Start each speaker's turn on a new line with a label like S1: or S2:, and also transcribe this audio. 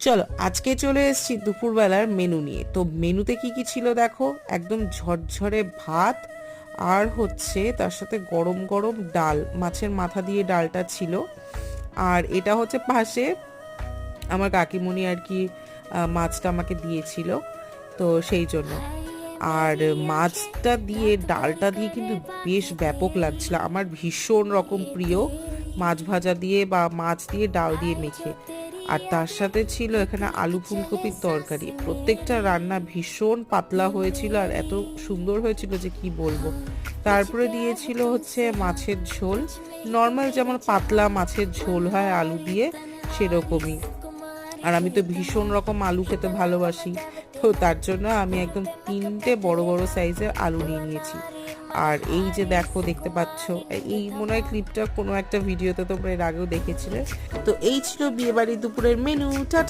S1: চলো আজকে চলে এসেছি দুপুরবেলার মেনু নিয়ে। তো মেনুতে কি কি ছিল দেখো, একদম ঝরঝরে ভাত আর হচ্ছে তার সাথে গরম গরম ডাল, মাছের মাথা দিয়ে ডালটা ছিল। আর এটা হচ্ছে পাশে আমার কাকিমণি আর কি মাছটা আমাকে দিয়েছিল, তো সেই জন্য। আর মাছটা দিয়ে ডালটা দিয়ে কিন্তু বেশ ব্যাপক লাগছিল, আমার ভীষণ রকম প্রিয় মাছ ভাজা দিয়ে বা মাছ দিয়ে ডাল দিয়ে মেখে। আর তার সাথে ছিল এখানে আলু ফুলকপির তরকারি। প্রত্যেকটা রান্না ভীষণ পাতলা হয়েছিল আর এত সুন্দর হয়েছিল যে কি বলবো। তারপরে দিয়েছিল হচ্ছে মাছের ঝোল, নর্মাল যেমন পাতলা মাছের ঝোল হয় আলু দিয়ে, সেরকমই। আর আমি তো ভীষণ রকম আলু খেতে ভালোবাসি, তো তার জন্য আমি একদম 3টে বড় বড় সাইজের আলু নিয়ে নিয়েছি। আর এই যে দেখো, দেখতে পাচ্ছ, এই মনে হয় ক্লিপটা কোনো একটা ভিডিওতে তোমরা এর আগেও দেখেছিলে। তো এই ছিল বিয়েবাড়ির দুপুরের মেনু।